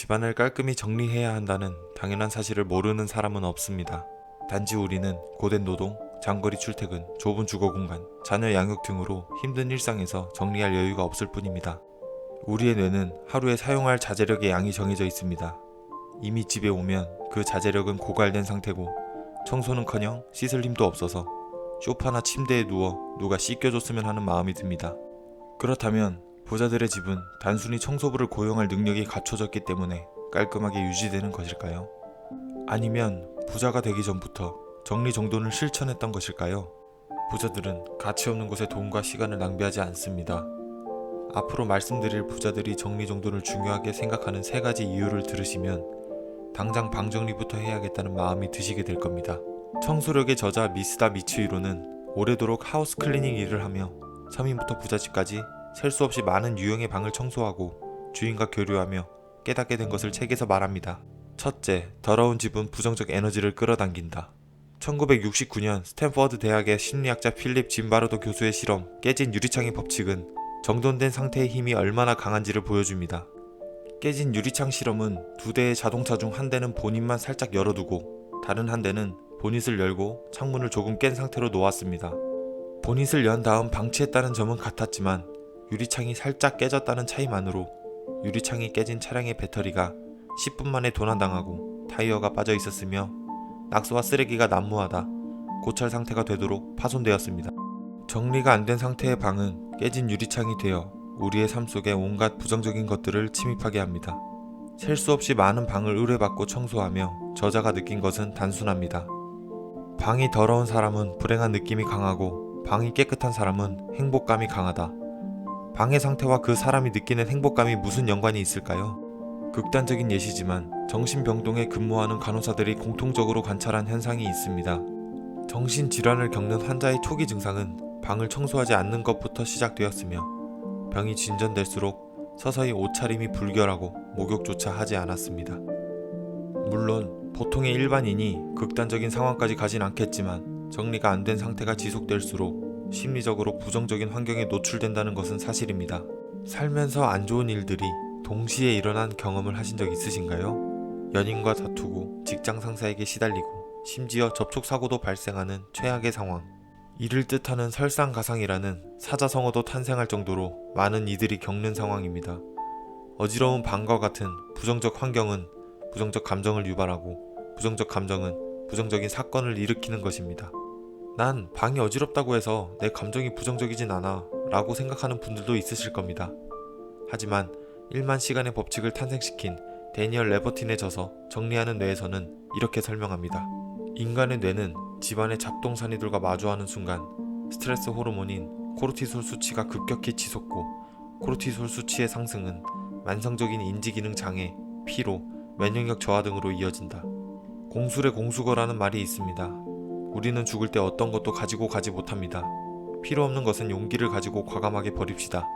집안을 깔끔히 정리해야 한다는 당연한 사실을 모르는 사람은 없습니다. 단지 우리는 고된 노동, 장거리 출퇴근, 좁은 주거 공간, 자녀 양육 등으로 힘든 일상에서 정리할 여유가 없을 뿐입니다. 우리의 뇌는 하루에 사용할 자제력의 양이 정해져 있습니다. 이미 집에 오면 그 자제력은 고갈된 상태고 청소는커녕 씻을 힘도 없어서 소파나 침대에 누워 누가 씻겨줬으면 하는 마음이 듭니다. 그렇다면 부자들의 집은 단순히 청소부를 고용할 능력이 갖춰졌기 때문에 깔끔하게 유지되는 것일까요? 아니면 부자가 되기 전부터 정리정돈을 실천했던 것일까요? 부자들은 가치 없는 곳에 돈과 시간을 낭비하지 않습니다. 앞으로 말씀드릴 부자들이 정리정돈을 중요하게 생각하는 3가지 이유를 들으시면 당장 방정리부터 해야겠다는 마음이 드시게 될 겁니다. 청소력의 저자 미스다 미츠히로는 오래도록 하우스 클리닝 일을 하며 서민부터 부잣집까지 셀 수 없이 많은 유형의 방을 청소하고 주인과 교류하며 깨닫게 된 것을 책에서 말합니다. 첫째, 더러운 집은 부정적 에너지를 끌어당긴다. 1969년 스탠퍼드 대학의 심리학자 필립 짐바르도 교수의 실험 깨진 유리창의 법칙은 정돈된 상태의 힘이 얼마나 강한지를 보여줍니다. 깨진 유리창 실험은 2대의 자동차 중 한 대는 본닛만 살짝 열어두고 다른 한 대는 보닛을 열고 창문을 조금 깬 상태로 놓았습니다. 보닛을 연 다음 방치했다는 점은 같았지만 유리창이 살짝 깨졌다는 차이만으로 유리창이 깨진 차량의 배터리가 10분 만에 도난당하고 타이어가 빠져 있었으며 낙서와 쓰레기가 난무하다 고철 상태가 되도록 파손되었습니다. 정리가 안 된 상태의 방은 깨진 유리창이 되어 우리의 삶 속에 온갖 부정적인 것들을 침입하게 합니다. 셀 수 없이 많은 방을 의뢰받고 청소하며 저자가 느낀 것은 단순합니다. 방이 더러운 사람은 불행한 느낌이 강하고 방이 깨끗한 사람은 행복감이 강하다. 방의 상태와 그 사람이 느끼는 행복감이 무슨 연관이 있을까요? 극단적인 예시지만 정신병동에 근무하는 간호사들이 공통적으로 관찰한 현상이 있습니다. 정신질환을 겪는 환자의 초기 증상은 방을 청소하지 않는 것부터 시작되었으며 병이 진전될수록 서서히 옷차림이 불결하고 목욕조차 하지 않았습니다. 물론 보통의 일반인이 극단적인 상황까지 가진 않겠지만 정리가 안 된 상태가 지속될수록 심리적으로 부정적인 환경에 노출된다는 것은 사실입니다. 살면서 안 좋은 일들이 동시에 일어난 경험을 하신 적 있으신가요? 연인과 다투고 직장 상사에게 시달리고 심지어 접촉사고도 발생하는 최악의 상황. 이를 뜻하는 설상가상이라는 사자성어도 탄생할 정도로 많은 이들이 겪는 상황입니다. 어지러운 방과 같은 부정적 환경은 부정적 감정을 유발하고 부정적 감정은 부정적인 사건을 일으키는 것입니다. 난 방이 어지럽다고 해서 내 감정이 부정적이진 않아 라고 생각하는 분들도 있으실 겁니다. 하지만 1만 시간의 법칙을 탄생시킨 데니얼 레버틴의 저서 정리하는 뇌에서는 이렇게 설명합니다. 인간의 뇌는 집안의 잡동사니들과 마주하는 순간 스트레스 호르몬인 코르티솔 수치가 급격히 치솟고 코르티솔 수치의 상승은 만성적인 인지기능 장애, 피로, 면역력 저하 등으로 이어진다. 공술의 공수거라는 말이 있습니다. 우리는 죽을 때 어떤 것도 가지고 가지 못합니다. 필요 없는 것은 용기를 가지고 과감하게 버립시다.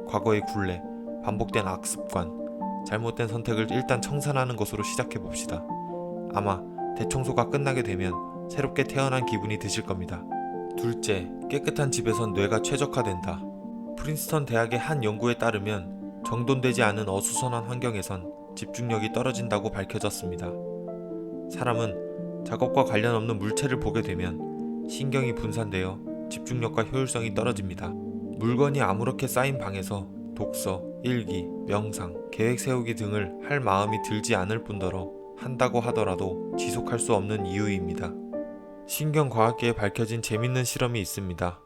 과거의 굴레, 반복된 악습관, 잘못된 선택을 일단 청산하는 것으로 시작해봅시다. 아마 대청소가 끝나게 되면 새롭게 태어난 기분이 드실 겁니다. 둘째, 깨끗한 집에선 뇌가 최적화된다. 프린스턴 대학의 한 연구에 따르면 정돈되지 않은 어수선한 환경에선 집중력이 떨어진다고 밝혀졌습니다. 사람은 작업과 관련 없는 물체를 보게 되면 신경이 분산되어 집중력과 효율성이 떨어집니다. 물건이 아무렇게 쌓인 방에서 독서, 일기, 명상, 계획 세우기 등을 할 마음이 들지 않을 뿐더러 한다고 하더라도 지속할 수 없는 이유입니다. 신경과학계에 밝혀진 재밌는 실험이 있습니다.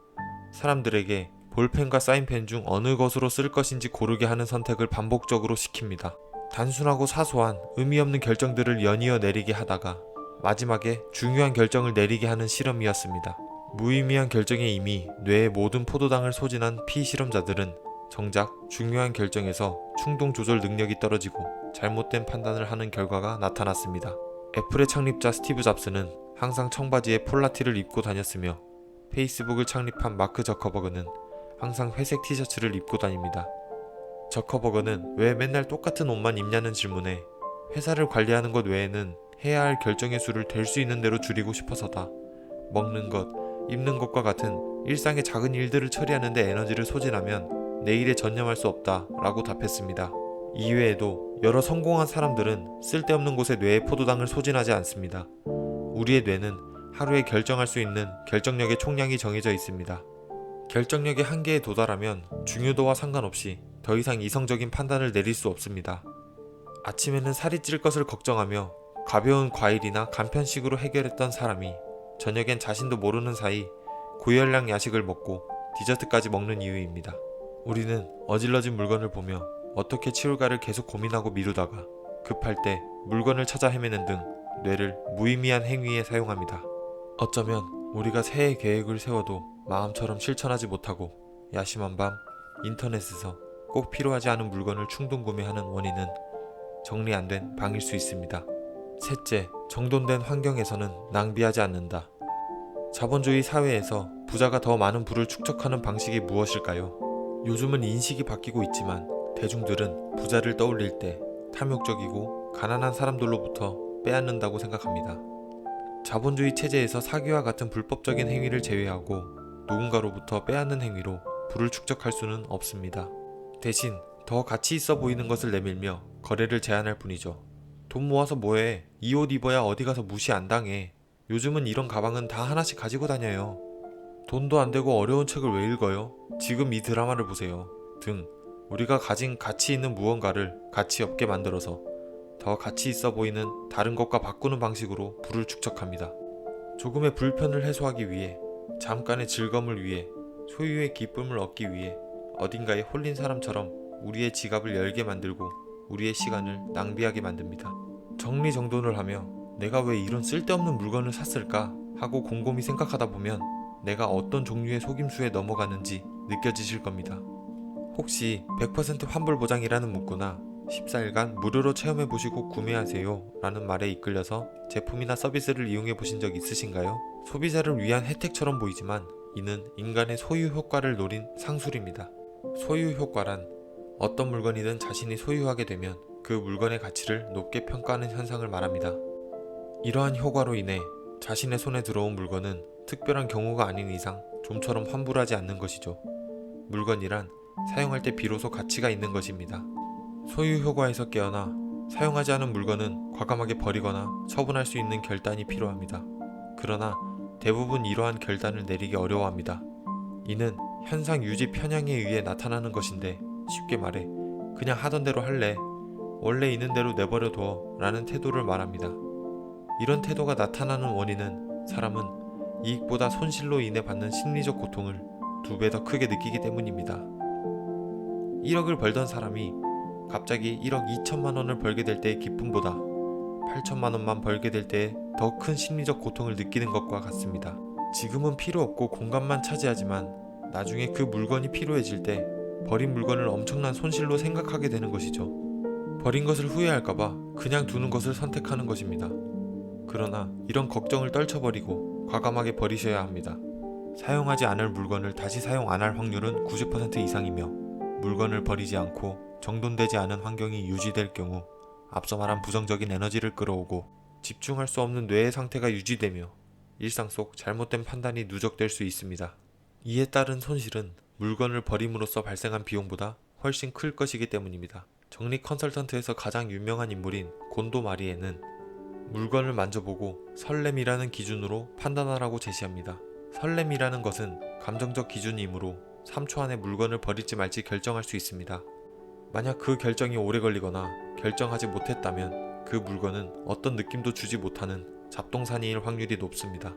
사람들에게 볼펜과 사인펜 중 어느 것으로 쓸 것인지 고르게 하는 선택을 반복적으로 시킵니다. 단순하고 사소한 의미 없는 결정들을 연이어 내리게 하다가 마지막에 중요한 결정을 내리게 하는 실험이었습니다. 무의미한 결정에 이미 뇌의 모든 포도당을 소진한 피실험자들은 정작 중요한 결정에서 충동 조절 능력이 떨어지고 잘못된 판단을 하는 결과가 나타났습니다. 애플의 창립자 스티브 잡스는 항상 청바지에 폴라티를 입고 다녔으며 페이스북을 창립한 마크 저커버그는 항상 회색 티셔츠를 입고 다닙니다. 저커버그는 왜 맨날 똑같은 옷만 입냐는 질문에 회사를 관리하는 것 외에는 해야 할 결정의 수를 될 수 있는 대로 줄이고 싶어서다. 먹는 것, 입는 것과 같은 일상의 작은 일들을 처리하는 데 에너지를 소진하면 내일에 전념할 수 없다 라고 답했습니다. 이외에도 여러 성공한 사람들은 쓸데없는 곳에 뇌의 포도당을 소진하지 않습니다. 우리의 뇌는 하루에 결정할 수 있는 결정력의 총량이 정해져 있습니다. 결정력의 한계에 도달하면 중요도와 상관없이 더 이상 이성적인 판단을 내릴 수 없습니다. 아침에는 살이 찔 것을 걱정하며 가벼운 과일이나 간편식으로 해결했던 사람이 저녁엔 자신도 모르는 사이 고열량 야식을 먹고 디저트까지 먹는 이유입니다. 우리는 어질러진 물건을 보며 어떻게 치울까를 계속 고민하고 미루다가 급할 때 물건을 찾아 헤매는 등 뇌를 무의미한 행위에 사용합니다. 어쩌면 우리가 새해 계획을 세워도 마음처럼 실천하지 못하고 야심한 밤 인터넷에서 꼭 필요하지 않은 물건을 충동 구매하는 원인은 정리 안 된 방일 수 있습니다. 셋째, 정돈된 환경에서는 낭비하지 않는다. 자본주의 사회에서 부자가 더 많은 부를 축적하는 방식이 무엇일까요? 요즘은 인식이 바뀌고 있지만 대중들은 부자를 떠올릴 때 탐욕적이고 가난한 사람들로부터 빼앗는다고 생각합니다. 자본주의 체제에서 사기와 같은 불법적인 행위를 제외하고 누군가로부터 빼앗는 행위로 부를 축적할 수는 없습니다. 대신 더 가치 있어 보이는 것을 내밀며 거래를 제한할 뿐이죠. 돈 모아서 뭐해? 이 옷 입어야 어디 가서 무시 안 당해. 요즘은 이런 가방은 다 하나씩 가지고 다녀요. 돈도 안 되고 어려운 책을 왜 읽어요? 지금 이 드라마를 보세요. 등 우리가 가진 가치 있는 무언가를 가치 없게 만들어서 더 가치 있어 보이는 다른 것과 바꾸는 방식으로 부를 축적합니다. 조금의 불편을 해소하기 위해, 잠깐의 즐거움을 위해, 소유의 기쁨을 얻기 위해 어딘가에 홀린 사람처럼 우리의 지갑을 열게 만들고 우리의 시간을 낭비하게 만듭니다. 정리정돈을 하며 내가 왜 이런 쓸데없는 물건을 샀을까 하고 곰곰이 생각하다 보면 내가 어떤 종류의 속임수에 넘어가는지 느껴지실 겁니다. 혹시 100% 환불 보장이라는 문구나 14일간 무료로 체험해보시고 구매하세요 라는 말에 이끌려서 제품이나 서비스를 이용해보신 적 있으신가요? 소비자를 위한 혜택처럼 보이지만 이는 인간의 소유 효과를 노린 상술입니다. 소유 효과란 어떤 물건이든 자신이 소유하게 되면 그 물건의 가치를 높게 평가하는 현상을 말합니다. 이러한 효과로 인해 자신의 손에 들어온 물건은 특별한 경우가 아닌 이상 좀처럼 환불하지 않는 것이죠. 물건이란 사용할 때 비로소 가치가 있는 것입니다. 소유 효과에서 깨어나 사용하지 않은 물건은 과감하게 버리거나 처분할 수 있는 결단이 필요합니다. 그러나 대부분 이러한 결단을 내리기 어려워합니다. 이는 현상 유지 편향에 의해 나타나는 것인데 쉽게 말해 그냥 하던 대로 할래, 원래 있는 대로 내버려 둬 라는 태도를 말합니다. 이런 태도가 나타나는 원인은 사람은 이익보다 손실로 인해 받는 심리적 고통을 2배 더 크게 느끼기 때문입니다. 1억을 벌던 사람이 갑자기 1억 2천만 원을 벌게 될 때의 기쁨보다 8천만 원만 벌게 될 때의 더 큰 심리적 고통을 느끼는 것과 같습니다. 지금은 필요 없고 공간만 차지하지만 나중에 그 물건이 필요해질 때 버린 물건을 엄청난 손실로 생각하게 되는 것이죠. 버린 것을 후회할까봐 그냥 두는 것을 선택하는 것입니다. 그러나 이런 걱정을 떨쳐버리고 과감하게 버리셔야 합니다. 사용하지 않을 물건을 다시 사용 안 할 확률은 90% 이상이며 물건을 버리지 않고 정돈되지 않은 환경이 유지될 경우 앞서 말한 부정적인 에너지를 끌어오고 집중할 수 없는 뇌의 상태가 유지되며 일상 속 잘못된 판단이 누적될 수 있습니다. 이에 따른 손실은 물건을 버림으로써 발생한 비용보다 훨씬 클 것이기 때문입니다. 정리 컨설턴트에서 가장 유명한 인물인 곤도 마리에는 물건을 만져보고 설렘이라는 기준으로 판단하라고 제시합니다. 설렘이라는 것은 감정적 기준이므로 3초 안에 물건을 버릴지 말지 결정할 수 있습니다. 만약 그 결정이 오래 걸리거나 결정하지 못했다면 그 물건은 어떤 느낌도 주지 못하는 잡동사니일 확률이 높습니다.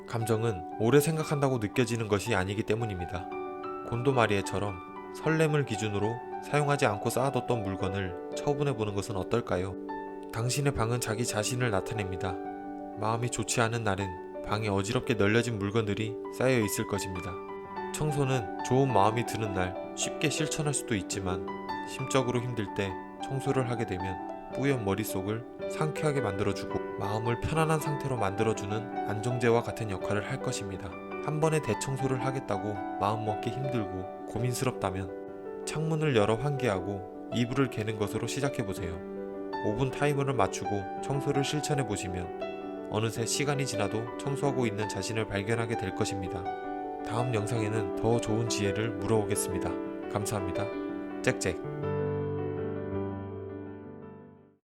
감정은 오래 생각한다고 느껴지는 것이 아니기 때문입니다. 곤도 마리에처럼 설렘을 기준으로 사용하지 않고 쌓아뒀던 물건을 처분해보는 것은 어떨까요? 당신의 방은 자기 자신을 나타냅니다. 마음이 좋지 않은 날엔 방에 어지럽게 널려진 물건들이 쌓여 있을 것입니다. 청소는 좋은 마음이 드는 날 쉽게 실천할 수도 있지만 심적으로 힘들 때 청소를 하게 되면 뿌연 머릿속을 상쾌하게 만들어주고 마음을 편안한 상태로 만들어주는 안정제와 같은 역할을 할 것입니다. 한 번에 대청소를 하겠다고 마음먹기 힘들고 고민스럽다면 창문을 열어 환기하고 이불을 개는 것으로 시작해보세요. 5분 타이머를 맞추고 청소를 실천해보시면 어느새 시간이 지나도 청소하고 있는 자신을 발견하게 될 것입니다. 다음 영상에는 더 좋은 지혜를 물어오겠습니다. 감사합니다. 짹짹.